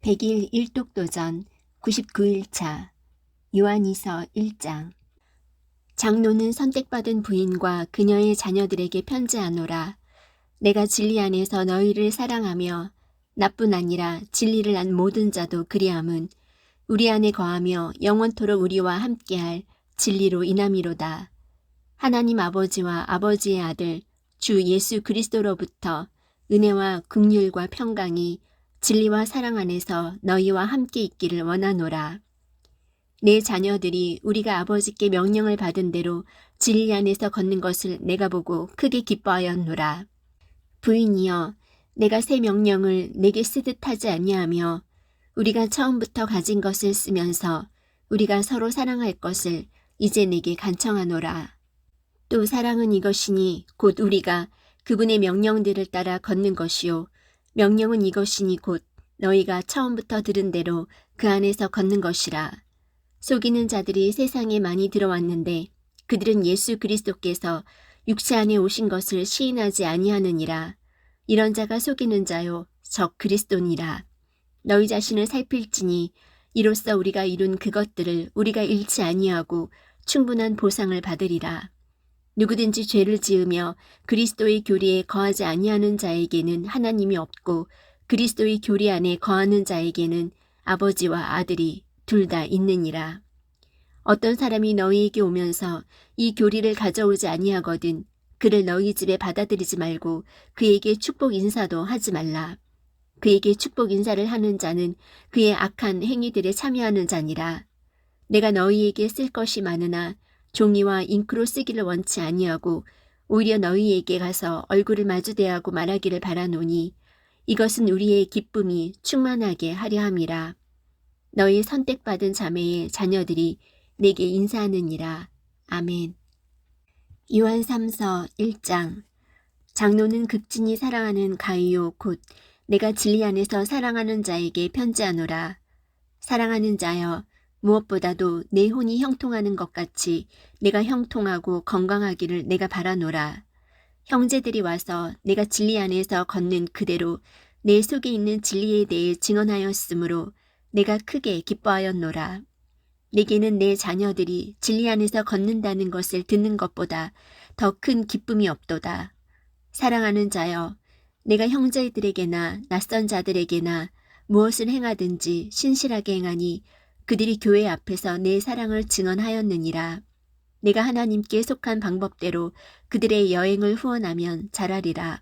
100일 일독도전 99일차 요한이서 1장. 장로는 선택받은 부인과 그녀의 자녀들에게 편지하노라. 내가 진리 안에서 너희를 사랑하며 나뿐 아니라 진리를 안 모든 자도 그리함은 우리 안에 거하며 영원토록 우리와 함께할 진리로 인함이로다. 하나님 아버지와 아버지의 아들 주 예수 그리스도로부터 은혜와 긍휼과 평강이 진리와 사랑 안에서 너희와 함께 있기를 원하노라. 내 자녀들이 우리가 아버지께 명령을 받은 대로 진리 안에서 걷는 것을 내가 보고 크게 기뻐하였노라. 부인이여, 내가 새 명령을 내게 쓰듯 하지 아니하며 우리가 처음부터 가진 것을 쓰면서 우리가 서로 사랑할 것을 이제 내게 간청하노라. 또 사랑은 이것이니 곧 우리가 그분의 명령들을 따라 걷는 것이요 명령은 이것이니 곧 너희가 처음부터 들은 대로 그 안에서 걷는 것이라. 속이는 자들이 세상에 많이 들어왔는데 그들은 예수 그리스도께서 육체 안에 오신 것을 시인하지 아니하느니라. 이런 자가 속이는 자요 적 그리스도니라. 너희 자신을 살필지니 이로써 우리가 이룬 그것들을 우리가 잃지 아니하고 충분한 보상을 받으리라. 누구든지 죄를 지으며 그리스도의 교리에 거하지 아니하는 자에게는 하나님이 없고 그리스도의 교리 안에 거하는 자에게는 아버지와 아들이 둘 다 있느니라. 어떤 사람이 너희에게 오면서 이 교리를 가져오지 아니하거든 그를 너희 집에 받아들이지 말고 그에게 축복 인사도 하지 말라. 그에게 축복 인사를 하는 자는 그의 악한 행위들에 참여하는 자니라. 내가 너희에게 쓸 것이 많으나 종이와 잉크로 쓰기를 원치 아니하고 오히려 너희에게 가서 얼굴을 마주대하고 말하기를 바라노니 이것은 우리의 기쁨이 충만하게 하려 함이라. 너희 선택받은 자매의 자녀들이 내게 인사하느니라. 아멘. 요한 3서 1장. 장로는 극진히 사랑하는 가이오 곧 내가 진리 안에서 사랑하는 자에게 편지하노라. 사랑하는 자여, 무엇보다도 내 혼이 형통하는 것 같이 내가 형통하고 건강하기를 내가 바라노라. 형제들이 와서 내가 진리 안에서 걷는 그대로 내 속에 있는 진리에 대해 증언하였으므로 내가 크게 기뻐하였노라. 내게는 내 자녀들이 진리 안에서 걷는다는 것을 듣는 것보다 더 큰 기쁨이 없도다. 사랑하는 자여, 내가 형제들에게나 낯선 자들에게나 무엇을 행하든지 신실하게 행하니 그들이 교회 앞에서 내 사랑을 증언하였느니라. 내가 하나님께 속한 방법대로 그들의 여행을 후원하면 잘하리라.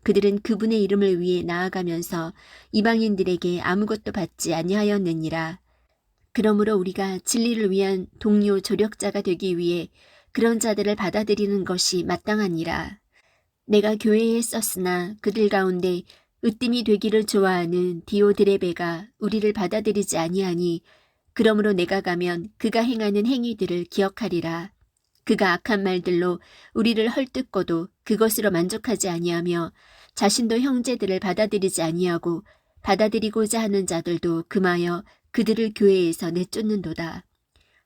그들은 그분의 이름을 위해 나아가면서 이방인들에게 아무것도 받지 아니하였느니라. 그러므로 우리가 진리를 위한 동료 조력자가 되기 위해 그런 자들을 받아들이는 것이 마땅하니라. 내가 교회에 썼으나 그들 가운데 으뜸이 되기를 좋아하는 디오드레베가 우리를 받아들이지 아니하니 그러므로 내가 가면 그가 행하는 행위들을 기억하리라. 그가 악한 말들로 우리를 헐뜯고도 그것으로 만족하지 아니하며 자신도 형제들을 받아들이지 아니하고 받아들이고자 하는 자들도 금하여 그들을 교회에서 내쫓는도다.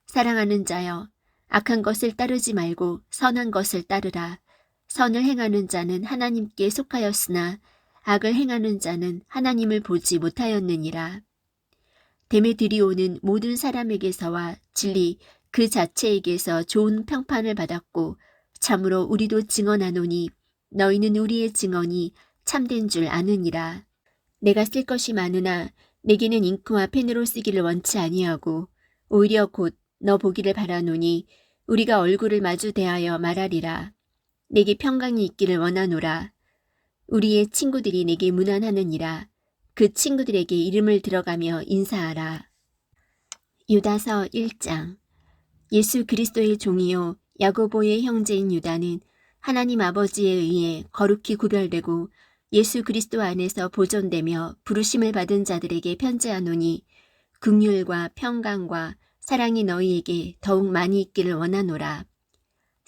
사랑하는 자여, 악한 것을 따르지 말고 선한 것을 따르라. 선을 행하는 자는 하나님께 속하였으나 악을 행하는 자는 하나님을 보지 못하였느니라. 데메드리오는 모든 사람에게서와 진리 그 자체에게서 좋은 평판을 받았고 참으로 우리도 증언하노니 너희는 우리의 증언이 참된 줄 아느니라. 내가 쓸 것이 많으나 내게는 잉크와 펜으로 쓰기를 원치 아니하고 오히려 곧 너 보기를 바라노니 우리가 얼굴을 마주 대하여 말하리라. 내게 평강이 있기를 원하노라. 우리의 친구들이 내게 문안하느니라. 그 친구들에게 이름을 들어가며 인사하라. 유다서 1장. 예수 그리스도의 종이요 야고보의 형제인 유다는 하나님 아버지에 의해 거룩히 구별되고 예수 그리스도 안에서 보존되며 부르심을 받은 자들에게 편지하노니 긍휼과 평강과 사랑이 너희에게 더욱 많이 있기를 원하노라.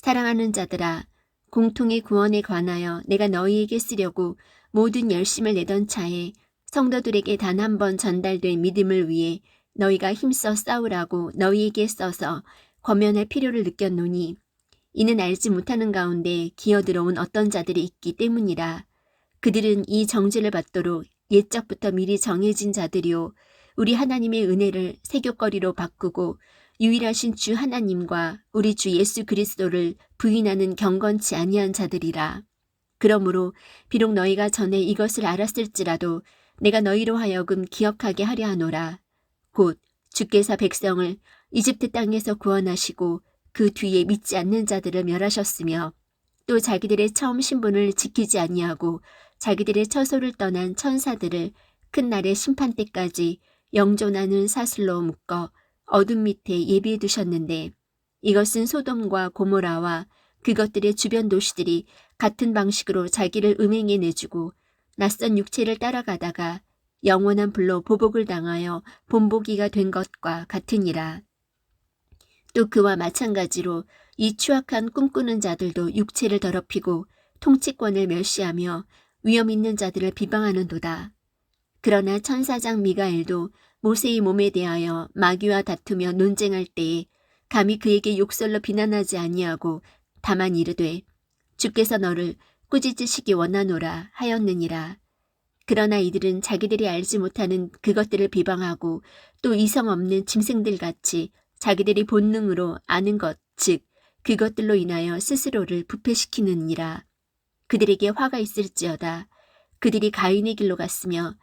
사랑하는 자들아, 공통의 구원에 관하여 내가 너희에게 쓰려고 모든 열심을 내던 차에 성도들에게 단 한 번 전달된 믿음을 위해 너희가 힘써 싸우라고 너희에게 써서 권면할 필요를 느꼈노니 이는 알지 못하는 가운데 기어들어온 어떤 자들이 있기 때문이라. 그들은 이 정죄를 받도록 옛적부터 미리 정해진 자들이요 우리 하나님의 은혜를 세귑거리로 바꾸고 유일하신 주 하나님과 우리 주 예수 그리스도를 부인하는 경건치 아니한 자들이라. 그러므로 비록 너희가 전에 이것을 알았을지라도 내가 너희로 하여금 기억하게 하려 하노라. 곧 주께서 백성을 이집트 땅에서 구원하시고 그 뒤에 믿지 않는 자들을 멸하셨으며 또 자기들의 처음 신분을 지키지 아니하고 자기들의 처소를 떠난 천사들을 큰 날의 심판 때까지 영존하는 사슬로 묶어 어둠 밑에 예비해 두셨는데 이것은 소돔과 고모라와 그것들의 주변 도시들이 같은 방식으로 자기를 음행해 내주고 낯선 육체를 따라가다가 영원한 불로 보복을 당하여 본보기가 된 것과 같으니라. 또 그와 마찬가지로 이 추악한 꿈꾸는 자들도 육체를 더럽히고 통치권을 멸시하며 위엄 있는 자들을 비방하는도다. 그러나 천사장 미가엘도 모세의 몸에 대하여 마귀와 다투며 논쟁할 때에 감히 그에게 욕설로 비난하지 아니하고 다만 이르되 주께서 너를 꾸짖으시기 원하노라 하였느니라. 그러나 이들은 자기들이 알지 못하는 그것들을 비방하고 또 이성 없는 짐승들같이 자기들이 본능으로 아는 것, 즉 그것들로 인하여 스스로를 부패시키느니라. 그들에게 화가 있을지어다. 그들이 가인의 길로 갔으며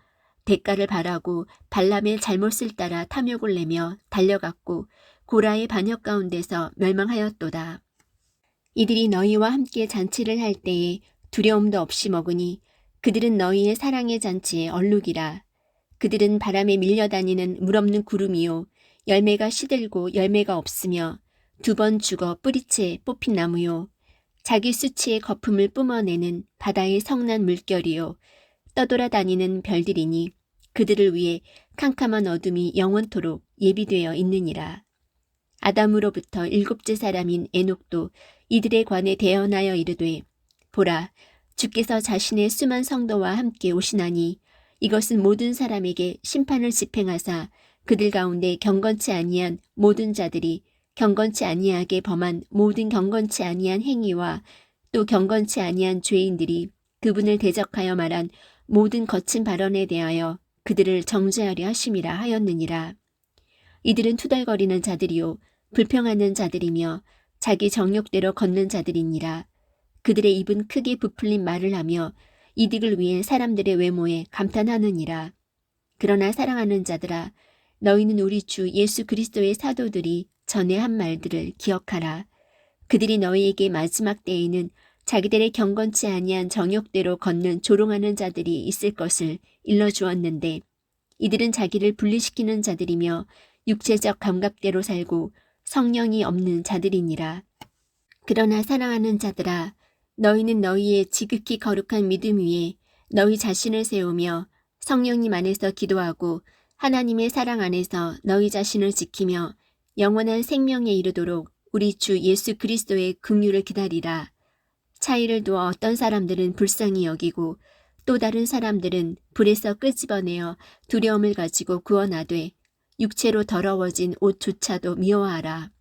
대가를 바라고 발람의 잘못을 따라 탐욕을 내며 달려갔고 고라의 반역 가운데서 멸망하였도다. 이들이 너희와 함께 잔치를 할 때에 두려움도 없이 먹으니 그들은 너희의 사랑의 잔치의 얼룩이라. 그들은 바람에 밀려다니는 물없는 구름이요 열매가 시들고 열매가 없으며 2번 죽어 뿌리채 뽑힌 나무요 자기 수치의 거품을 뿜어내는 바다의 성난 물결이요 떠돌아다니는 별들이니 그들을 위해 캄캄한 어둠이 영원토록 예비되어 있느니라. 아담으로부터 7째 사람인 에녹도 이들에 관해 대언하여 이르되 보라 주께서 자신의 수만 성도와 함께 오시나니 이것은 모든 사람에게 심판을 집행하사 그들 가운데 경건치 아니한 모든 자들이 경건치 아니하게 범한 모든 경건치 아니한 행위와 또 경건치 아니한 죄인들이 그분을 대적하여 말한 모든 거친 발언에 대하여 그들을 정죄하려 하심이라 하였느니라. 이들은 투덜거리는 자들이요 불평하는 자들이며 자기 정욕대로 걷는 자들이니라. 그들의 입은 크게 부풀린 말을 하며 이득을 위해 사람들의 외모에 감탄하느니라. 그러나 사랑하는 자들아 너희는 우리 주 예수 그리스도의 사도들이 전에 한 말들을 기억하라. 그들이 너희에게 마지막 때에는 자기들의 경건치 아니한 정욕대로 걷는 조롱하는 자들이 있을 것을 일러주었는데 이들은 자기를 분리시키는 자들이며 육체적 감각대로 살고 성령이 없는 자들이니라. 그러나 사랑하는 자들아 너희는 너희의 지극히 거룩한 믿음 위에 너희 자신을 세우며 성령님 안에서 기도하고 하나님의 사랑 안에서 너희 자신을 지키며 영원한 생명에 이르도록 우리 주 예수 그리스도의 긍휼을 기다리라. 차이를 두어 어떤 사람들은 불쌍히 여기고 또 다른 사람들은 불에서 끄집어내어 두려움을 가지고 구원하되 육체로 더러워진 옷조차도 미워하라.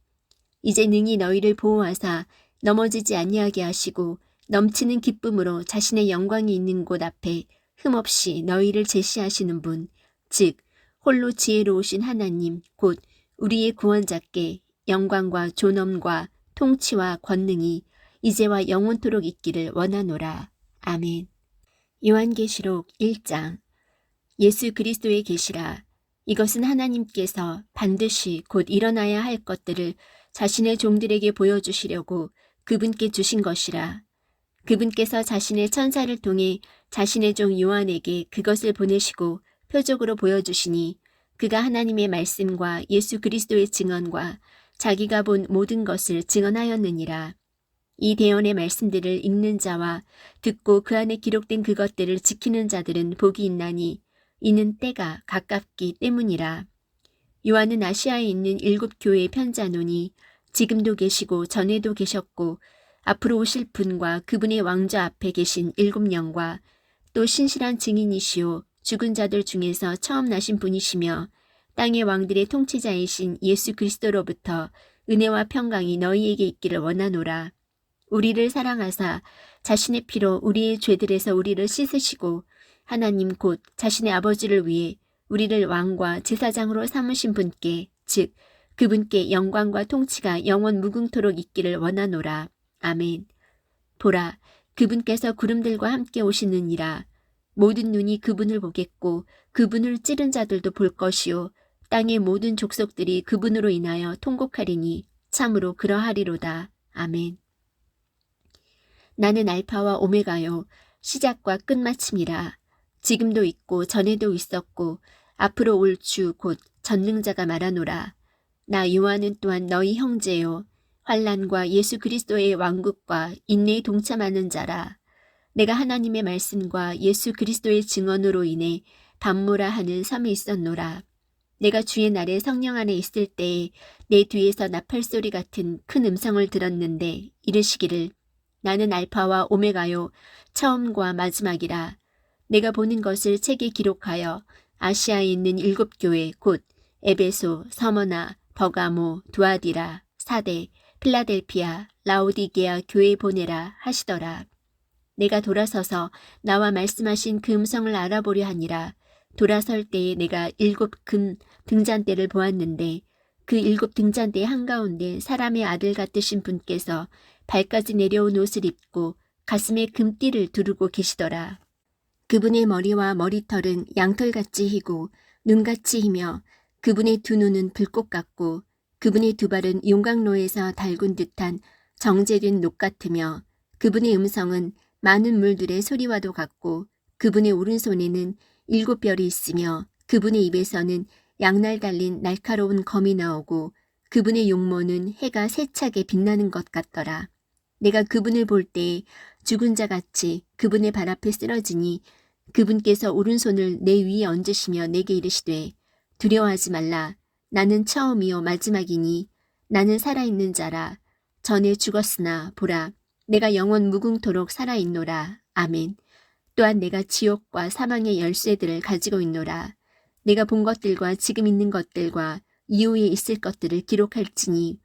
이제 능히 너희를 보호하사 넘어지지 아니하게 하시고 넘치는 기쁨으로 자신의 영광이 있는 곳 앞에 흠없이 너희를 제시하시는 분, 즉 홀로 지혜로우신 하나님 곧 우리의 구원자께 영광과 존엄과 통치와 권능이 이제와 영원토록 있기를 원하노라. 아멘. 요한계시록 1장. 예수 그리스도의 계시라. 이것은 하나님께서 반드시 곧 일어나야 할 것들을 자신의 종들에게 보여주시려고 그분께 주신 것이라. 그분께서 자신의 천사를 통해 자신의 종 요한에게 그것을 보내시고 표적으로 보여주시니 그가 하나님의 말씀과 예수 그리스도의 증언과 자기가 본 모든 것을 증언하였느니라. 이 대언의 말씀들을 읽는 자와 듣고 그 안에 기록된 그것들을 지키는 자들은 복이 있나니 이는 때가 가깝기 때문이라. 요한은 아시아에 있는 7교회에 편지하노니 지금도 계시고 전에도 계셨고 앞으로 오실 분과 그분의 왕좌 앞에 계신 7영과 또 신실한 증인이시오 죽은 자들 중에서 처음 나신 분이시며 땅의 왕들의 통치자이신 예수 그리스도로부터 은혜와 평강이 너희에게 있기를 원하노라. 우리를 사랑하사 자신의 피로 우리의 죄들에서 우리를 씻으시고 하나님 곧 자신의 아버지를 위해 우리를 왕과 제사장으로 삼으신 분께 즉 그분께 영광과 통치가 영원 무궁토록 있기를 원하노라. 아멘. 보라, 그분께서 구름들과 함께 오시느니라. 모든 눈이 그분을 보겠고 그분을 찌른 자들도 볼 것이요 땅의 모든 족속들이 그분으로 인하여 통곡하리니 참으로 그러하리로다. 아멘. 나는 알파와 오메가요 시작과 끝마침이라. 지금도 있고 전에도 있었고 앞으로 올 주 곧 전능자가 말하노라. 나 요한은 또한 너희 형제요 환난과 예수 그리스도의 왕국과 인내에 동참하는 자라. 내가 하나님의 말씀과 예수 그리스도의 증언으로 인해 담모라 하는 섬에 있었노라. 내가 주의 날에 성령 안에 있을 때에 내 뒤에서 나팔소리 같은 큰 음성을 들었는데 이르시기를 나는 알파와 오메가요 처음과 마지막이라. 내가 보는 것을 책에 기록하여 아시아에 있는 7교회 곧 에베소, 서머나, 버가모, 두아디라, 사데, 필라델피아, 라오디게아 교회에 보내라 하시더라. 내가 돌아서서 나와 말씀하신 그 음성을 알아보려 하니라. 돌아설 때에 내가 7금 등잔대를 보았는데 그 7 등잔대 한가운데 사람의 아들 같으신 분께서 발까지 내려온 옷을 입고 가슴에 금띠를 두르고 계시더라. 그분의 머리와 머리털은 양털같이 희고 눈같이 희며 그분의 두 눈은 불꽃 같고 그분의 두 발은 용광로에서 달군 듯한 정제된 녹 같으며 그분의 음성은 많은 물들의 소리와도 같고 그분의 오른손에는 7별이 있으며 그분의 입에서는 양날 달린 날카로운 검이 나오고 그분의 용모는 해가 세차게 빛나는 것 같더라. 내가 그분을 볼 때에 죽은 자같이 그분의 발 앞에 쓰러지니 그분께서 오른손을 내 위에 얹으시며 내게 이르시되 두려워하지 말라. 나는 처음이요 마지막이니 나는 살아있는 자라. 전에 죽었으나 보라 내가 영원 무궁토록 살아있노라. 아멘. 또한 내가 지옥과 사망의 열쇠들을 가지고 있노라. 내가 본 것들과 지금 있는 것들과 이후에 있을 것들을 기록할지니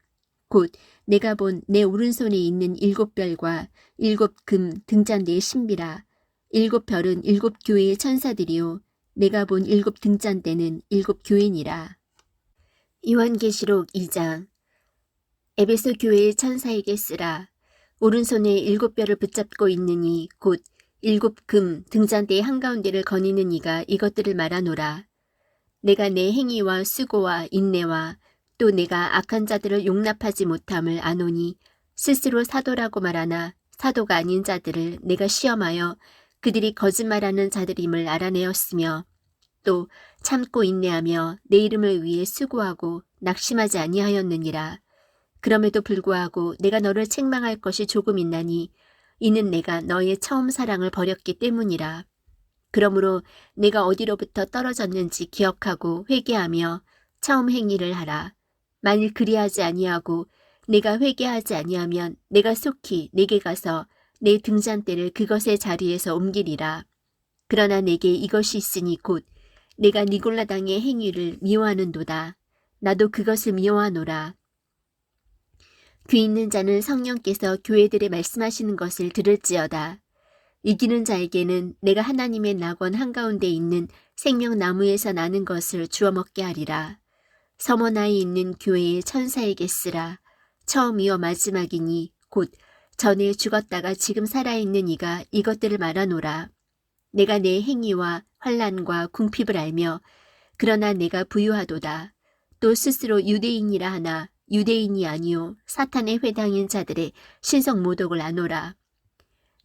곧 내가 본 내 오른손에 있는 7별과 7금 등잔대의 신비라. 7별은 7교회의 천사들이요 내가 본 7 등잔대는 7교회니라. 요한계시록 2장. 에베소 교회의 천사에게 쓰라. 오른손에 7별을 붙잡고 있느니 곧 7금 등잔대의 한가운데를 거니는 이가 이것들을 말하노라. 내가 내 행위와 수고와 인내와 또 내가 악한 자들을 용납하지 못함을 아노니 스스로 사도라고 말하나 사도가 아닌 자들을 내가 시험하여 그들이 거짓말하는 자들임을 알아내었으며 또 참고 인내하며 내 이름을 위해 수고하고 낙심하지 아니하였느니라. 그럼에도 불구하고 내가 너를 책망할 것이 조금 있나니 이는 내가 너의 처음 사랑을 버렸기 때문이라. 그러므로 내가 어디로부터 떨어졌는지 기억하고 회개하며 처음 행위를 하라. 만일 그리하지 아니하고 내가 회개하지 아니하면 내가 속히 내게 가서 내 등잔대를 그것의 자리에서 옮기리라. 그러나 내게 이것이 있으니 곧 내가 니골라당의 행위를 미워하는도다. 나도 그것을 미워하노라. 귀 있는 자는 성령께서 교회들에 말씀하시는 것을 들을지어다. 이기는 자에게는 내가 하나님의 낙원 한가운데 있는 생명나무에서 나는 것을 주워 먹게 하리라. 서머나에 있는 교회의 천사에게 쓰라. 처음이요 마지막이니 곧 전에 죽었다가 지금 살아있는 이가 이것들을 말하노라. 내가 내 행위와 환난과 궁핍을 알며 그러나 내가 부유하도다. 또 스스로 유대인이라 하나 유대인이 아니요 사탄의 회당인 자들의 신성 모독을 아노라.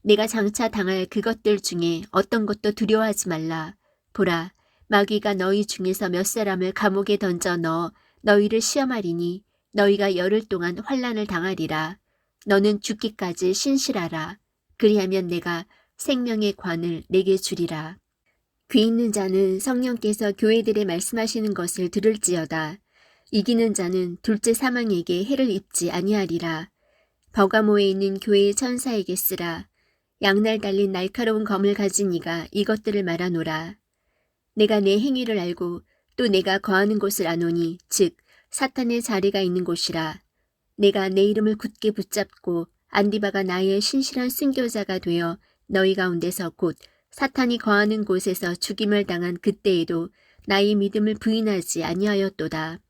내가 장차 당할 그것들 중에 어떤 것도 두려워하지 말라. 보라, 마귀가 너희 중에서 몇 사람을 감옥에 던져 넣어 너희를 시험하리니 너희가 열흘 동안 환난을 당하리라. 너는 죽기까지 신실하라. 그리하면 내가 생명의 관을 내게 주리라. 귀 있는 자는 성령께서 교회들에 말씀하시는 것을 들을지어다. 이기는 자는 둘째 사망에게 해를 입지 아니하리라. 버가모에 있는 교회의 천사에게 쓰라. 양날 달린 날카로운 검을 가진 이가 이것들을 말하노라. 내가 내 행위를 알고 또 내가 거하는 곳을 아노니 즉 사탄의 자리가 있는 곳이라. 내가 내 이름을 굳게 붙잡고 안디바가 나의 신실한 순교자가 되어 너희 가운데서 곧 사탄이 거하는 곳에서 죽임을 당한 그때에도 나의 믿음을 부인하지 아니하였도다.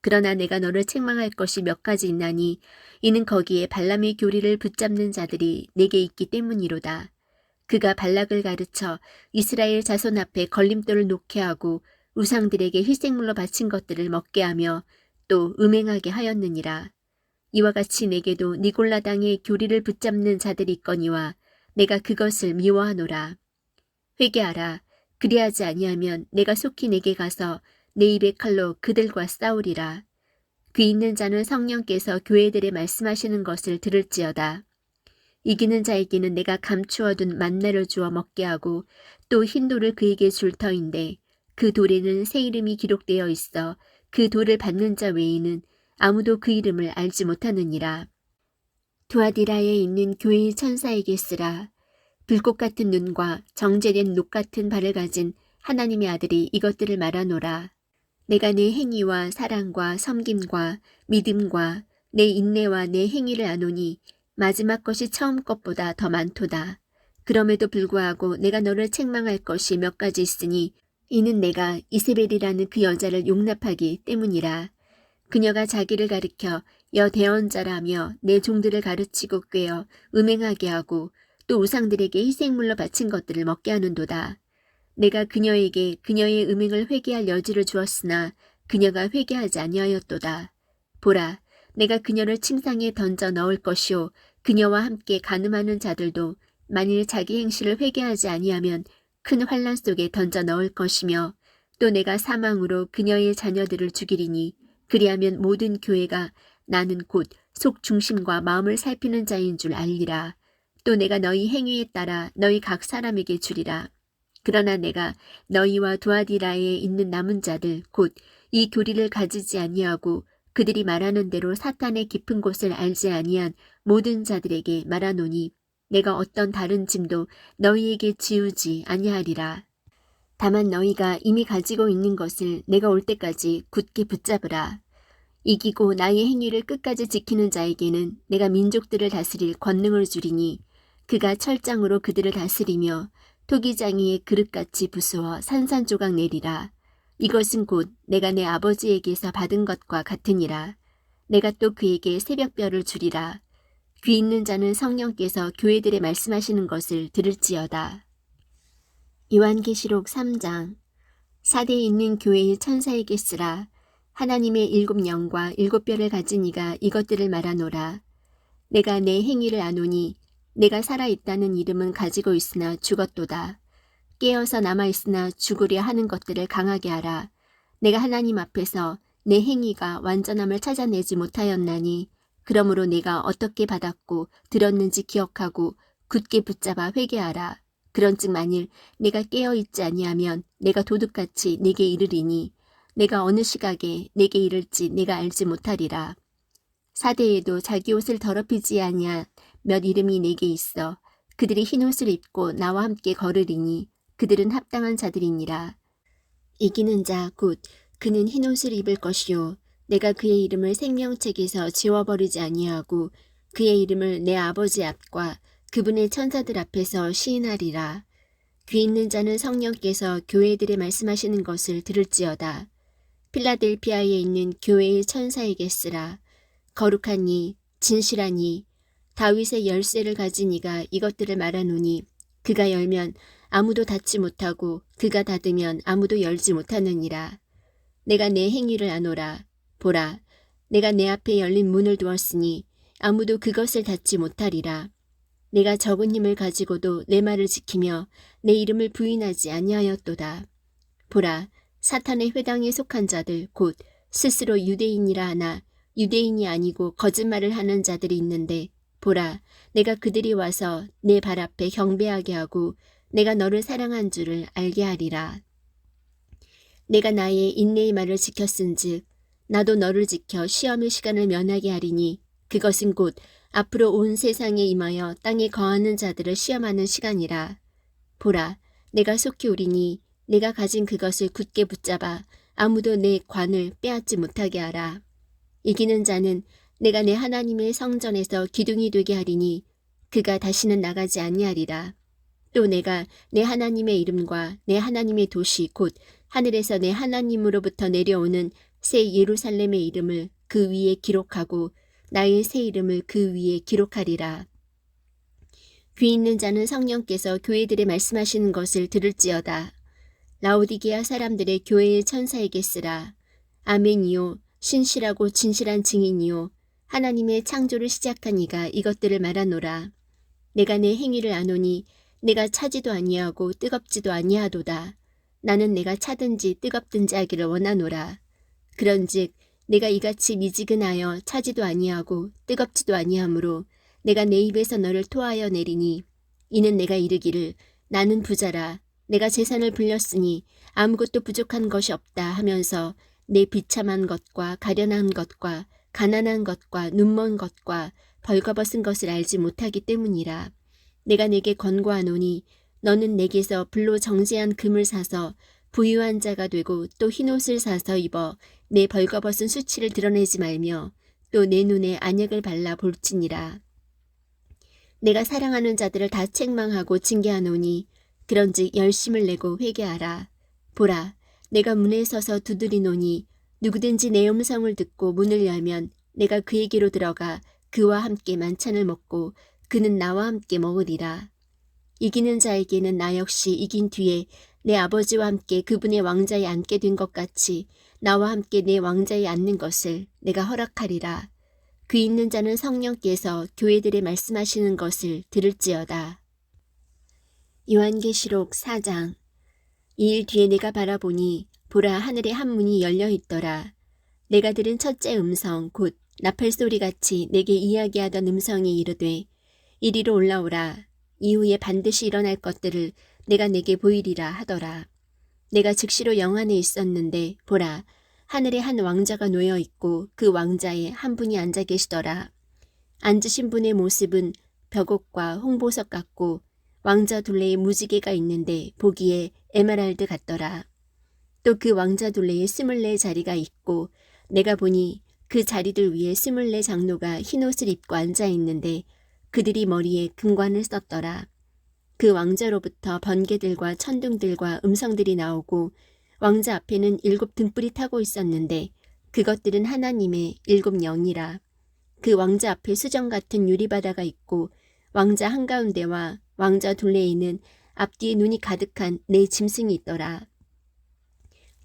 그러나 내가 너를 책망할 것이 몇 가지 있나니 이는 거기에 발람의 교리를 붙잡는 자들이 내게 있기 때문이로다. 그가 발락을 가르쳐 이스라엘 자손 앞에 걸림돌을 놓게 하고 우상들에게 희생물로 바친 것들을 먹게 하며 또 음행하게 하였느니라. 이와 같이 내게도 니골라 당의 교리를 붙잡는 자들이 있거니와 내가 그것을 미워하노라. 회개하라. 그리하지 아니하면 내가 속히 내게 가서 내 입의 칼로 그들과 싸우리라. 귀 있는 자는 성령께서 교회들에 말씀하시는 것을 들을지어다. 이기는 자에게는 내가 감추어둔 만나를 주어 먹게 하고 또 흰 돌을 그에게 줄 터인데 그 돌에는 새 이름이 기록되어 있어 그 돌을 받는 자 외에는 아무도 그 이름을 알지 못하느니라. 두아디라에 있는 교회의 천사에게 쓰라. 불꽃 같은 눈과 정제된 녹 같은 발을 가진 하나님의 아들이 이것들을 말하노라. 내가 내 행위와 사랑과 섬김과 믿음과 내 인내와 내 행위를 아노니 마지막 것이 처음 것보다 더 많도다. 그럼에도 불구하고 내가 너를 책망할 것이 몇 가지 있으니 이는 내가 이세벨이라는 그 여자를 용납하기 때문이라. 그녀가 자기를 가리켜 여대언자라며 내 종들을 가르치고 꾀어 음행하게 하고 또 우상들에게 희생물로 바친 것들을 먹게 하는도다. 내가 그녀에게 그녀의 음행을 회개할 여지를 주었으나 그녀가 회개하지 아니하였도다. 보라, 내가 그녀를 침상에 던져 넣을 것이요 그녀와 함께 간음하는 자들도 만일 자기 행실을 회개하지 아니하면 큰 환난 속에 던져 넣을 것이며 또 내가 사망으로 그녀의 자녀들을 죽이리니 그리하면 모든 교회가 나는 곧 속 중심과 마음을 살피는 자인 줄 알리라. 또 내가 너희 행위에 따라 너희 각 사람에게 주리라. 그러나 내가 너희와 두아디라에 있는 남은 자들 곧 이 교리를 가지지 아니하고 그들이 말하는 대로 사탄의 깊은 곳을 알지 아니한 모든 자들에게 말하노니 내가 어떤 다른 짐도 너희에게 지우지 아니하리라. 다만 너희가 이미 가지고 있는 것을 내가 올 때까지 굳게 붙잡으라. 이기고 나의 행위를 끝까지 지키는 자에게는 내가 민족들을 다스릴 권능을 주리니 그가 철장으로 그들을 다스리며 토기장이의 그릇같이 부수어 산산조각 내리라. 이것은 곧 내가 내 아버지에게서 받은 것과 같으니라. 내가 또 그에게 새벽별을 주리라. 귀 있는 자는 성령께서 교회들에 말씀하시는 것을 들을지어다. 요한계시록 3장. 사대에 있는 교회의 천사에게 쓰라. 하나님의 7영과 7뼈를 가진 이가 이것들을 말하노라. 내가 내 행위를 아노니 내가 살아있다는 이름은 가지고 있으나 죽었도다. 깨어서 남아있으나 죽으려 하는 것들을 강하게 하라. 내가 하나님 앞에서 내 행위가 완전함을 찾아내지 못하였나니 그러므로 내가 어떻게 받았고 들었는지 기억하고 굳게 붙잡아 회개하라. 그런즉 만일 내가 깨어있지 아니하면 내가 도둑같이 내게 이르리니 내가 어느 시각에 내게 이를지 내가 알지 못하리라. 사대에도 자기 옷을 더럽히지 아니한 몇 이름이 내게 있어 그들이 흰 옷을 입고 나와 함께 걸으리니 그들은 합당한 자들이니라. 이기는 자 곧 그는 흰 옷을 입을 것이요 내가 그의 이름을 생명책에서 지워버리지 아니하고 그의 이름을 내 아버지 앞과 그분의 천사들 앞에서 시인하리라. 귀 있는 자는 성령께서 교회들에 말씀하시는 것을 들을지어다. 필라델피아에 있는 교회의 천사에게 쓰라. 거룩하니 진실하니 다윗의 열쇠를 가진 이가 이것들을 말하노니 그가 열면 아무도 닫지 못하고 그가 닫으면 아무도 열지 못하느니라. 내가 내 행위를 아노라. 보라, 내가 내 앞에 열린 문을 두었으니 아무도 그것을 닫지 못하리라. 내가 적은 힘을 가지고도 내 말을 지키며 내 이름을 부인하지 아니하였도다. 보라, 사탄의 회당에 속한 자들 곧 스스로 유대인이라 하나 유대인이 아니고 거짓말을 하는 자들이 있는데 보라, 내가 그들이 와서 내 발 앞에 경배하게 하고 내가 너를 사랑한 줄을 알게 하리라. 내가 나의 인내의 말을 지켰은즉 나도 너를 지켜 시험의 시간을 면하게 하리니 그것은 곧 앞으로 온 세상에 임하여 땅에 거하는 자들을 시험하는 시간이라. 보라, 내가 속히 오리니 내가 가진 그것을 굳게 붙잡아 아무도 내 관을 빼앗지 못하게 하라. 이기는 자는 내가 내 하나님의 성전에서 기둥이 되게 하리니 그가 다시는 나가지 아니하리라. 또 내가 내 하나님의 이름과 내 하나님의 도시 곧 하늘에서 내 하나님으로부터 내려오는 새 예루살렘의 이름을 그 위에 기록하고 나의 새 이름을 그 위에 기록하리라. 귀 있는 자는 성령께서 교회들에 말씀하시는 것을 들을지어다. 라오디게아 사람들의 교회의 천사에게 쓰라. 아멘이요 신실하고 진실한 증인이요 하나님의 창조를 시작한 이가 이것들을 말하노라. 내가 내 행위를 아노니 내가 차지도 아니하고 뜨겁지도 아니하도다. 나는 내가 차든지 뜨겁든지 하기를 원하노라. 그런즉 내가 이같이 미지근하여 차지도 아니하고 뜨겁지도 아니하므로 내가 내 입에서 너를 토하여 내리니 이는 내가 이르기를 나는 부자라 내가 재산을 불렸으니 아무것도 부족한 것이 없다 하면서 내 비참한 것과 가련한 것과 가난한 것과 눈먼 것과 벌거벗은 것을 알지 못하기 때문이라. 내가 내게 권고하노니 너는 내게서 불로 정제한 금을 사서 부유한 자가 되고 또 흰옷을 사서 입어 내 벌거벗은 수치를 드러내지 말며 또 내 눈에 안약을 발라 볼지니라. 내가 사랑하는 자들을 다 책망하고 징계하노니 그런즉 열심을 내고 회개하라. 보라, 내가 문에 서서 두드리노니 누구든지 내 음성을 듣고 문을 열면 내가 그에게로 들어가 그와 함께 만찬을 먹고 그는 나와 함께 먹으리라. 이기는 자에게는 나 역시 이긴 뒤에 내 아버지와 함께 그분의 왕자에 앉게 된 것 같이 나와 함께 내 왕자에 앉는 것을 내가 허락하리라. 귀 있는 자는 성령께서 교회들에 말씀하시는 것을 들을지어다. 요한계시록 4장. 이 일 뒤에 내가 바라보니 보라 하늘에 한 문이 열려 있더라. 내가 들은 첫째 음성 곧 나팔소리같이 내게 이야기하던 음성이 이르되 이리로 올라오라. 이후에 반드시 일어날 것들을 내가 내게 보이리라 하더라. 내가 즉시로 영 안에 있었는데 보라 하늘에 한 왕자가 놓여 있고 그 왕자에 한 분이 앉아 계시더라. 앉으신 분의 모습은 벽옥과 홍보석 같고 왕자 둘레에 무지개가 있는데 보기에 에메랄드 같더라. 또 그 왕자 둘레에 24자리가 있고 내가 보니 그 자리들 위에 24 장로가 흰옷을 입고 앉아 있는데 그들이 머리에 금관을 썼더라. 그 왕자로부터 번개들과 천둥들과 음성들이 나오고 왕자 앞에는 7 등불이 타고 있었는데 그것들은 하나님의 7 영이라. 그 왕자 앞에 수정 같은 유리바다가 있고 왕자 한가운데와 왕자 둘레에는 앞뒤에 눈이 가득한 4 짐승이 있더라.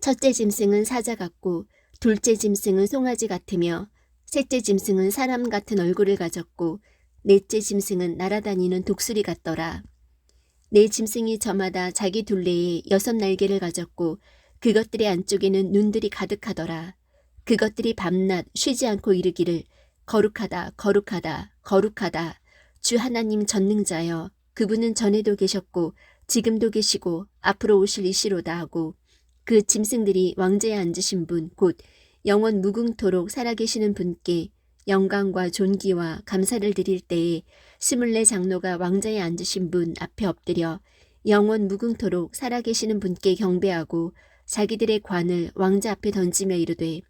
첫째 짐승은 사자 같고 둘째 짐승은 송아지 같으며 셋째 짐승은 사람 같은 얼굴을 가졌고 넷째 짐승은 날아다니는 독수리 같더라. 4 짐승이 저마다 자기 둘레에 6 날개를 가졌고 그것들의 안쪽에는 눈들이 가득하더라. 그것들이 밤낮 쉬지 않고 이르기를 거룩하다 거룩하다 거룩하다 주 하나님 전능자여 그분은 전에도 계셨고 지금도 계시고 앞으로 오실 이시로다 하고 그 짐승들이 왕좌에 앉으신 분 곧 영원 무궁토록 살아계시는 분께 영광과 존귀와 감사를 드릴 때에 24 장로가 왕좌에 앉으신 분 앞에 엎드려 영원 무궁토록 살아계시는 분께 경배하고 자기들의 관을 왕자 앞에 던지며 이르되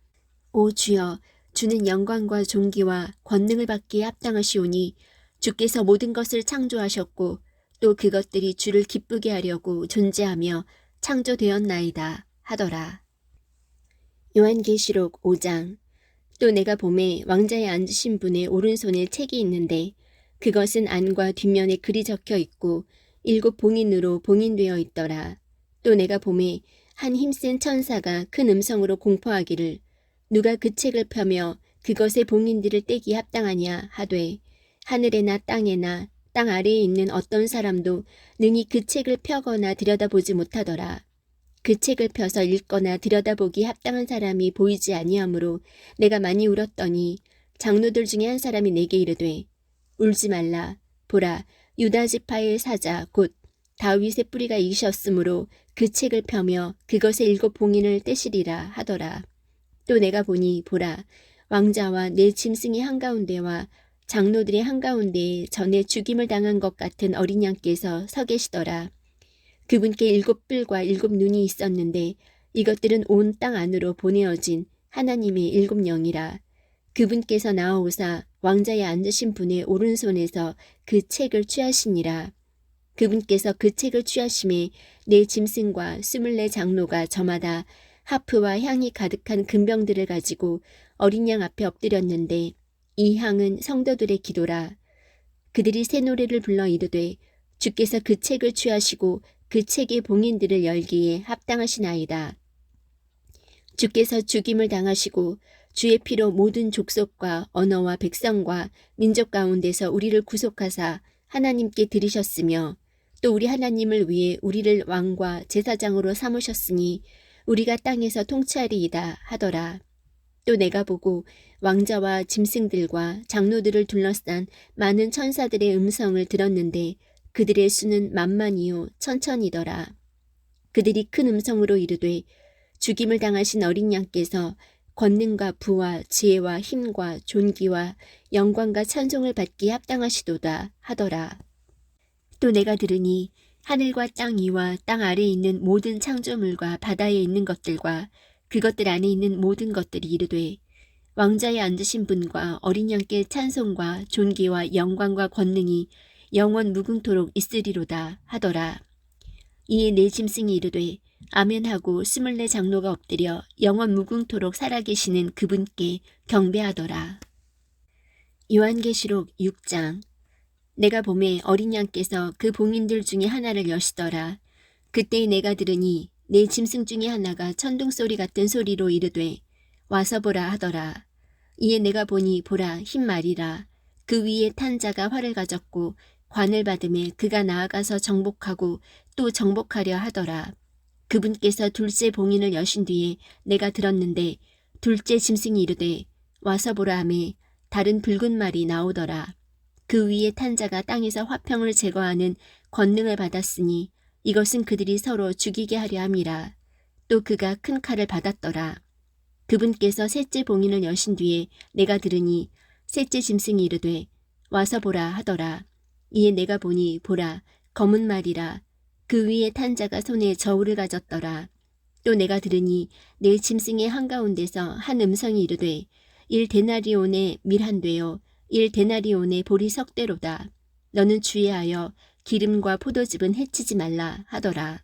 오 주여 주는 영광과 존귀와 권능을 받기에 합당하시오니 주께서 모든 것을 창조하셨고 또 그것들이 주를 기쁘게 하려고 존재하며 창조되었나이다 하더라. 요한계시록 5장. 또 내가 보매 왕자에 앉으신 분의 오른손에 책이 있는데 그것은 안과 뒷면에 글이 적혀 있고 7 봉인으로 봉인되어 있더라. 또 내가 보매 한 힘센 천사가 큰 음성으로 공포하기를 누가 그 책을 펴며 그것의 봉인들을 떼기 합당하냐 하되 하늘에나 땅에나 땅 아래에 있는 어떤 사람도 능히 그 책을 펴거나 들여다보지 못하더라. 그 책을 펴서 읽거나 들여다보기 합당한 사람이 보이지 아니하므로 내가 많이 울었더니 장로들 중에 한 사람이 내게 이르되 울지 말라. 보라 유다 지파의 사자 곧 다윗의 뿌리가 이셨으므로 그 책을 펴며 그것의 7 봉인을 떼시리라 하더라. 또 내가 보니 보라 왕자와 4 짐승이 한가운데와 장로들의 한가운데에 전에 죽임을 당한 것 같은 어린 양께서 서 계시더라. 그분께 7 뿔과 7 눈이 있었는데 이것들은 온 땅 안으로 보내어진 하나님의 7 영이라. 그분께서 나아오사 왕자에 앉으신 분의 오른손에서 그 책을 취하시니라. 그분께서 그 책을 취하심에 내 짐승과 24 장로가 저마다 하프와 향이 가득한 금병들을 가지고 어린 양 앞에 엎드렸는데 이 향은 성도들의 기도라. 그들이 새 노래를 불러 이르되 주께서 그 책을 취하시고 그 책의 봉인들을 열기에 합당하시나이다. 주께서 죽임을 당하시고 주의 피로 모든 족속과 언어와 백성과 민족 가운데서 우리를 구속하사 하나님께 드리셨으며 또 우리 하나님을 위해 우리를 왕과 제사장으로 삼으셨으니 우리가 땅에서 통치하리이다 하더라. 또 내가 보고 왕자와 짐승들과 장로들을 둘러싼 많은 천사들의 음성을 들었는데 그들의 수는 만만이요 천천이더라. 그들이 큰 음성으로 이르되 죽임을 당하신 어린 양께서 권능과 부와 지혜와 힘과 존귀와 영광과 찬송을 받기에 합당하시도다 하더라. 또 내가 들으니 하늘과 땅 위와 땅 아래에 있는 모든 창조물과 바다에 있는 것들과 그것들 안에 있는 모든 것들이 이르되 왕자에 앉으신 분과 어린 양께 찬송과 존귀와 영광과 권능이 영원 무궁토록 있으리로다 하더라. 이에 내 짐승이 이르되 아멘하고 24 장로가 엎드려 영원 무궁토록 살아계시는 그분께 경배하더라. 요한계시록 6장. 내가 보매 어린 양께서 그 봉인들 중에 하나를 여시더라. 그때 내가 들으니 내 짐승 중에 하나가 천둥소리 같은 소리로 이르되 와서 보라 하더라. 이에 내가 보니 보라 흰 말이라. 그 위에 탄 자가 활을 가졌고 관을 받음에 그가 나아가서 정복하고 또 정복하려 하더라. 그분께서 둘째 봉인을 여신 뒤에 내가 들었는데 둘째 짐승이 이르되 와서 보라 하매 다른 붉은 말이 나오더라. 그 위에 탄 자가 땅에서 화평을 제거하는 권능을 받았으니 이것은 그들이 서로 죽이게 하려 함이라. 또 그가 큰 칼을 받았더라. 그분께서 셋째 봉인을 여신 뒤에 내가 들으니 셋째 짐승이 이르되 와서 보라 하더라. 이에 내가 보니 보라 검은 말이라. 그 위에 탄 자가 손에 저울을 가졌더라. 또 내가 들으니 내 짐승의 한가운데서 한 음성이 이르되 1데나리온의 밀 한 되요 1데나리온의 보리 석대로다. 너는 주의하여 기름과 포도즙은 해치지 말라 하더라.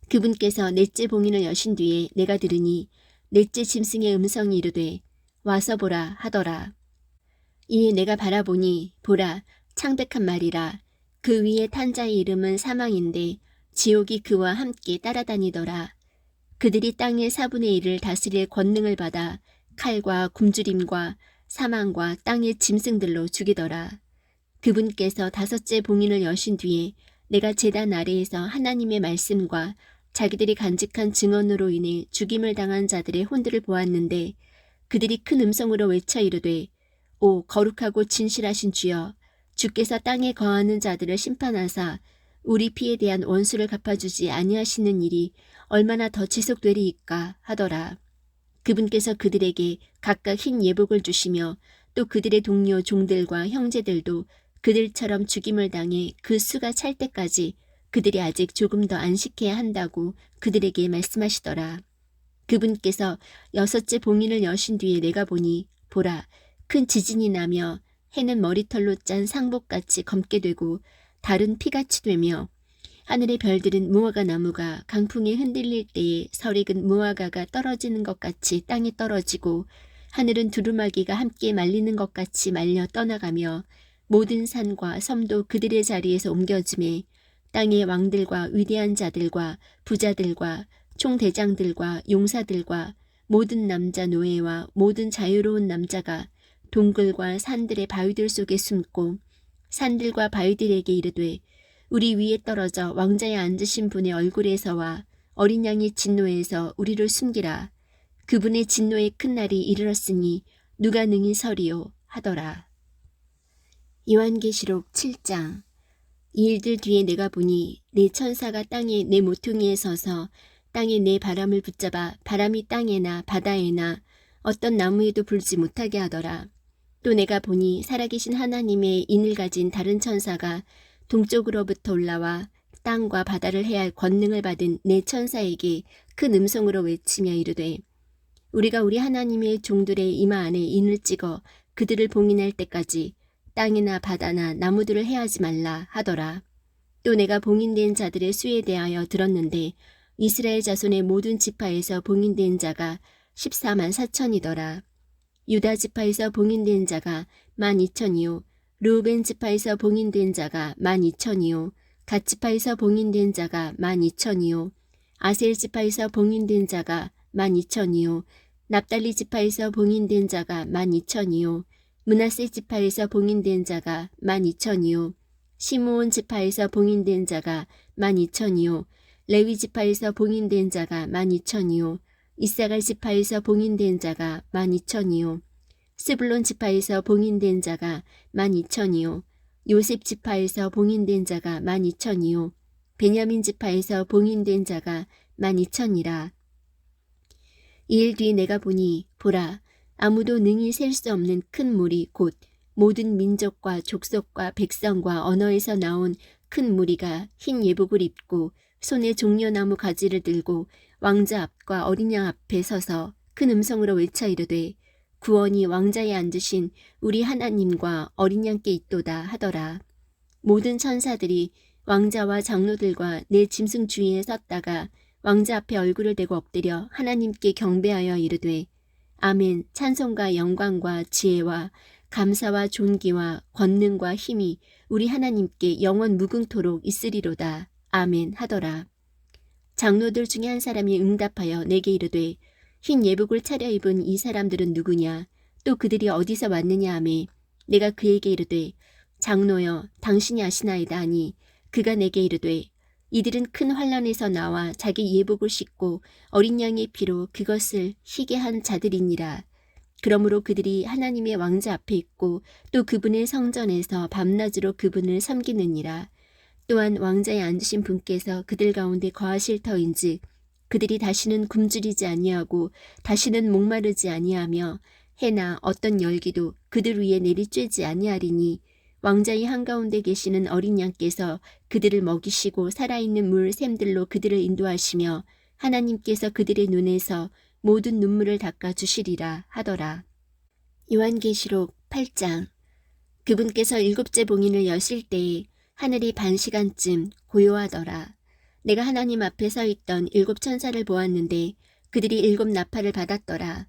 그분께서 넷째 봉인을 여신 뒤에 내가 들으니 넷째 짐승의 음성이 이르되 와서 보라 하더라. 이에 내가 바라보니 보라 창백한 말이라. 그 위에 탄 자의 이름은 사망인데 지옥이 그와 함께 따라다니더라. 그들이 땅의 4분의 1을 다스릴 권능을 받아 칼과 굶주림과 사망과 땅의 짐승들로 죽이더라. 그분께서 다섯째 봉인을 여신 뒤에 내가 제단 아래에서 하나님의 말씀과 자기들이 간직한 증언으로 인해 죽임을 당한 자들의 혼들을 보았는데 그들이 큰 음성으로 외쳐 이르되 오 거룩하고 진실하신 주여 주께서 땅에 거하는 자들을 심판하사 우리 피에 대한 원수를 갚아주지 아니하시는 일이 얼마나 더 지속되리이까 하더라. 그분께서 그들에게 각각 흰 예복을 주시며 또 그들의 동료 종들과 형제들도 그들처럼 죽임을 당해 그 수가 찰 때까지 그들이 아직 조금 더 안식해야 한다고 그들에게 말씀하시더라. 그분께서 여섯째 봉인을 여신 뒤에 내가 보니 보라 큰 지진이 나며 해는 머리털로 짠 상복같이 검게 되고 달은 피같이 되며 하늘의 별들은 무화과 나무가 강풍에 흔들릴 때에 설익은 무화과가 떨어지는 것 같이 땅에 떨어지고 하늘은 두루마기가 함께 말리는 것 같이 말려 떠나가며 모든 산과 섬도 그들의 자리에서 옮겨짐에 땅의 왕들과 위대한 자들과 부자들과 총대장들과 용사들과 모든 남자 노예와 모든 자유로운 남자가 동굴과 산들의 바위들 속에 숨고 산들과 바위들에게 이르되 우리 위에 떨어져 왕자에 앉으신 분의 얼굴에서와 어린 양의 진노에서 우리를 숨기라. 그분의 진노의 큰 날이 이르렀으니 누가 능히 서리요 하더라. 요한계시록 7장. 이 일들 뒤에 내가 보니 네 천사가 땅에 내 모퉁이에 서서 땅에 내 바람을 붙잡아 바람이 땅에나 바다에나 어떤 나무에도 불지 못하게 하더라. 또 내가 보니 살아계신 하나님의 인을 가진 다른 천사가 동쪽으로부터 올라와 땅과 바다를 해할 권능을 받은 네 천사에게 큰 음성으로 외치며 이르되 우리가 우리 하나님의 종들의 이마 안에 인을 찍어 그들을 봉인할 때까지 땅이나 바다나 나무들을 해하지 말라 하더라. 또 내가 봉인된 자들의 수에 대하여 들었는데 이스라엘 자손의 모든 지파에서 봉인된 자가 14만 4천이더라. 유다 지파에서 봉인된 자가 12,000이요. 르우벤 지파에서 봉인된 자가 12,000이요. 갓 지파에서 봉인된 자가 12,000이요. 아셀 지파에서 봉인된 자가 12,000이요. 납달리 지파에서 봉인된 자가 12,000이요. 므낫세 지파에서 봉인된 자가 12,000이요. 시므온 지파에서 봉인된 자가 12,000이요. 레위 지파에서 봉인된 자가 12,000이요. 이사갈 지파에서 봉인된 자가 12,000이요. 스불론 지파에서 봉인된 자가 12,000이요. 요셉 지파에서 봉인된 자가 12,000이요. 베냐민 지파에서 봉인된 자가 12,000이라. 이일 뒤 내가 보니 보라 아무도 능히 셀 수 없는 큰 무리 곧 모든 민족과 족속과 백성과 언어에서 나온 큰 무리가 흰 예복을 입고 손에 종려나무 가지를 들고 왕자 앞과 어린 양 앞에 서서 큰 음성으로 외쳐 이르되 구원이 왕자에 앉으신 우리 하나님과 어린 양께 있도다 하더라. 모든 천사들이 왕자와 장로들과 내 짐승 주위에 섰다가 왕자 앞에 얼굴을 대고 엎드려 하나님께 경배하여 이르되 아멘. 찬송과 영광과 지혜와 감사와 존귀와 권능과 힘이 우리 하나님께 영원 무궁토록 있으리로다. 아멘 하더라. 장로들 중에 한 사람이 응답하여 내게 이르되 흰 예복을 차려입은 이 사람들은 누구냐? 또 그들이 어디서 왔느냐 하매 내가 그에게 이르되 장로여 당신이 아시나이다 하니 그가 내게 이르되 이들은 큰 환란에서 나와 자기 예복을 씻고 어린 양의 피로 그것을 희게 한 자들이니라. 그러므로 그들이 하나님의 왕자 앞에 있고 또 그분의 성전에서 밤낮으로 그분을 섬기느니라. 또한 왕자에 앉으신 분께서 그들 가운데 거하실 터인즉 그들이 다시는 굶주리지 아니하고 다시는 목마르지 아니하며 해나 어떤 열기도 그들 위에 내리쬐지 아니하리니 왕자의 한가운데 계시는 어린 양께서 그들을 먹이시고 살아있는 물 샘들로 그들을 인도하시며 하나님께서 그들의 눈에서 모든 눈물을 닦아 주시리라 하더라. 요한계시록 8장. 그분께서 7째 봉인을 여실 때에 하늘이 반시간쯤 고요하더라. 내가 하나님 앞에 서 있던 7천사를 보았는데 그들이 7 나팔을 받았더라.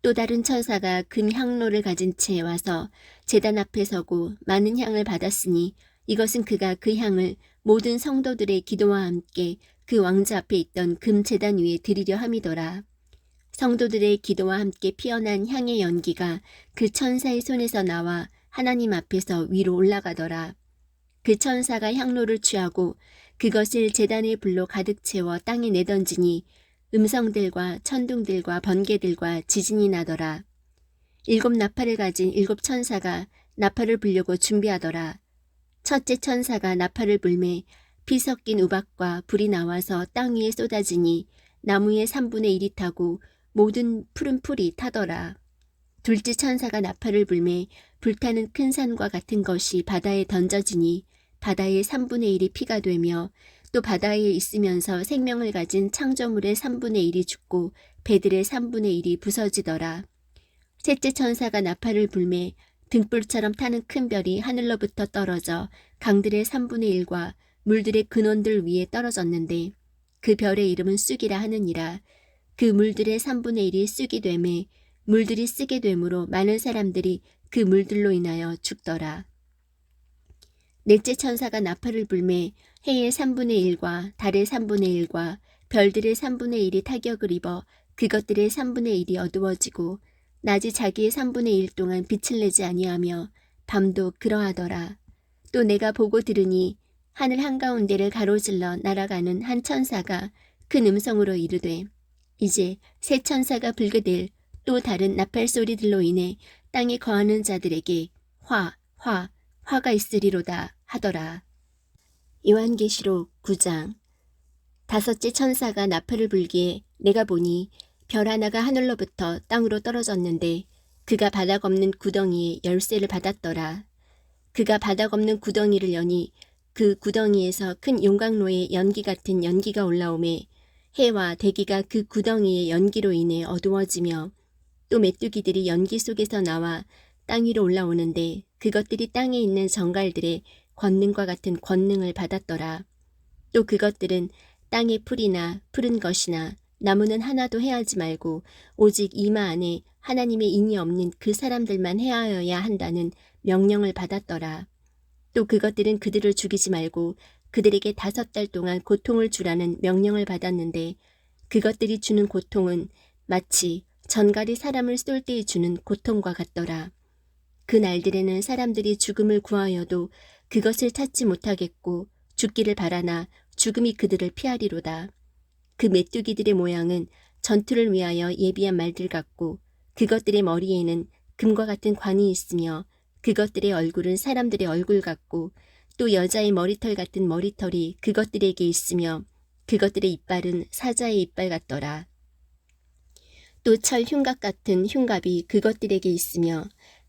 또 다른 천사가 금 향로를 가진 채 와서 제단 앞에 서고 많은 향을 받았으니 이것은 그가 그 향을 모든 성도들의 기도와 함께 그 왕자 앞에 있던 금 제단 위에 드리려 함이더라. 성도들의 기도와 함께 피어난 향의 연기가 그 천사의 손에서 나와 하나님 앞에서 위로 올라가더라. 그 천사가 향로를 취하고 그것을 제단의 불로 가득 채워 땅에 내던지니 음성들과 천둥들과 번개들과 지진이 나더라. 7 나팔을 가진 7 천사가 나팔을 불려고 준비하더라. 첫째 천사가 나팔을 불매 피 섞인 우박과 불이 나와서 땅 위에 쏟아지니 나무의 3분의 1이 타고 모든 푸른 풀이 타더라. 둘째 천사가 나팔을 불매 불타는 큰 산과 같은 것이 바다에 던져지니 바다의 3분의 1이 피가 되며 또 바다에 있으면서 생명을 가진 창조물의 3분의 1이 죽고 배들의 3분의 1이 부서지더라. 셋째 천사가 나팔을 불매 등불처럼 타는 큰 별이 하늘로부터 떨어져 강들의 3분의 1과 물들의 근원들 위에 떨어졌는데 그 별의 이름은 쑥이라 하느니라. 그 물들의 3분의 1이 쑥이 되매 물들이 쓰게 되므로 많은 사람들이 그 물들로 인하여 죽더라. 넷째 천사가 나팔을 불매 해의 3분의 1과 달의 3분의 1과 별들의 3분의 1이 타격을 입어 그것들의 3분의 1이 어두워지고 낮이 자기의 3분의 1 동안 빛을 내지 아니하며 밤도 그러하더라. 또 내가 보고 들으니 하늘 한가운데를 가로질러 날아가는 한 천사가 큰 음성으로 이르되 이제 새 천사가 불게 될 또 다른 나팔 소리들로 인해 땅에 거하는 자들에게 화가 있으리로다 하더라. 요한계시록 9장. 다섯째 천사가 나팔을 불기에 내가 보니 별 하나가 하늘로부터 땅으로 떨어졌는데 그가 바닥 없는 구덩이에 열쇠를 받았더라. 그가 바닥 없는 구덩이를 여니 그 구덩이에서 큰 용광로의 연기 같은 연기가 올라오매 해와 대기가 그 구덩이의 연기로 인해 어두워지며 또 메뚜기들이 연기 속에서 나와 땅 위로 올라오는데 그것들이 땅에 있는 정갈들의 권능과 같은 권능을 받았더라. 또 그것들은 땅의 풀이나 푸른 것이나 나무는 하나도 해하지 말고 오직 이마 안에 하나님의 인이 없는 그 사람들만 해하여야 한다는 명령을 받았더라. 또 그것들은 그들을 죽이지 말고 그들에게 5달 동안 고통을 주라는 명령을 받았는데 그것들이 주는 고통은 마치 전갈이 사람을 쏠 때에 주는 고통과 같더라. 그 날들에는 사람들이 죽음을 구하여도 그것을 찾지 못하겠고 죽기를 바라나 죽음이 그들을 피하리로다. 그 메뚜기들의 모양은 전투를 위하여 예비한 말들 같고 그것들의 머리에는 금과 같은 관이 있으며 그것들의 얼굴은 사람들의 얼굴 같고 또 여자의 머리털 같은 머리털이 그것들에게 있으며 그것들의 이빨은 사자의 이빨 같더라. 또 철 흉갑 같은 흉갑이 그것들에게 있으며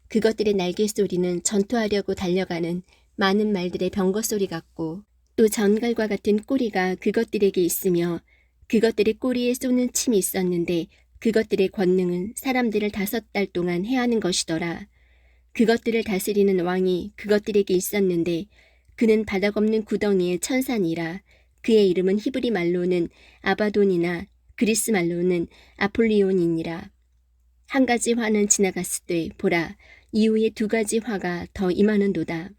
그것들의 날개 소리는 전투하려고 달려가는 많은 말들의 병거 소리 같고 또 전갈과 같은 꼬리가 그것들에게 있으며 그것들의 꼬리에 쏘는 침이 있었는데 그것들의 권능은 사람들을 5달 동안 해하는 것이더라. 그것들을 다스리는 왕이 그것들에게 있었는데 그는 바닥 없는 구덩이의 천사니라. 그의 이름은 히브리 말로는 아바돈이나 그리스 말로는 아폴리온이니라. 한 가지 화는 지나갔으되 보라 이후에 2가지 화가 더 임하는도다.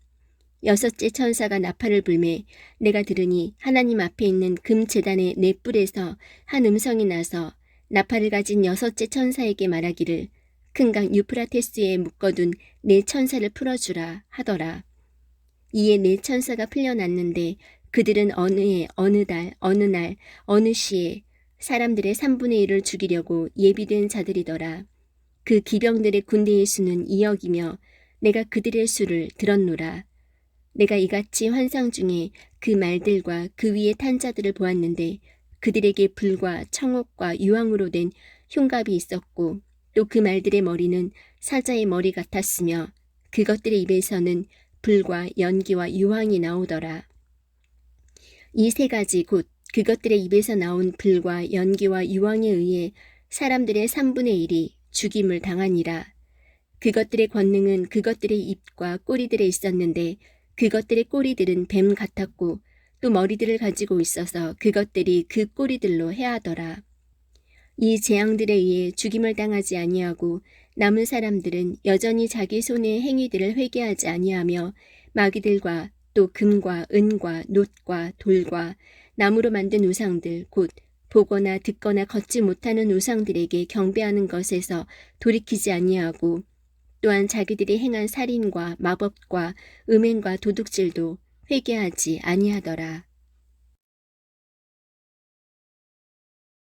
6째 천사가 나팔을 불매 내가 들으니 하나님 앞에 있는 금 제단의 네 뿔에서 한 음성이 나서 나팔을 가진 6째 천사에게 말하기를 큰 강 유프라테스에 묶어둔 네 천사를 풀어주라 하더라. 이에 네 천사가 풀려났는데 그들은 어느 해 어느 달 어느 날 어느 시에 사람들의 3분의 1을 죽이려고 예비된 자들이더라. 그 기병들의 군대의 수는 2억이며 내가 그들의 수를 들었노라. 내가 이같이 환상 중에 그 말들과 그 위에 탄 자들을 보았는데 그들에게 불과 청옥과 유황으로 된 흉갑이 있었고 또 그 말들의 머리는 사자의 머리 같았으며 그것들의 입에서는 불과 연기와 유황이 나오더라. 이 3가지 곧 그것들의 입에서 나온 불과 연기와 유황에 의해 사람들의 3분의 1이 죽임을 당하니라. 그것들의 권능은 그것들의 입과 꼬리들에 있었는데 그것들의 꼬리들은 뱀 같았고 또 머리들을 가지고 있어서 그것들이 그 꼬리들로 해하더라. 이 재앙들에 의해 죽임을 당하지 아니하고 남은 사람들은 여전히 자기 손의 행위들을 회개하지 아니하며 마귀들과 또 금과 은과 놋과 돌과 나무로 만든 우상들 곧 보거나 듣거나 걷지 못하는 우상들에게 경배하는 것에서 돌이키지 아니하고 또한 자기들이 행한 살인과 마법과 음행과 도둑질도 회개하지 아니하더라.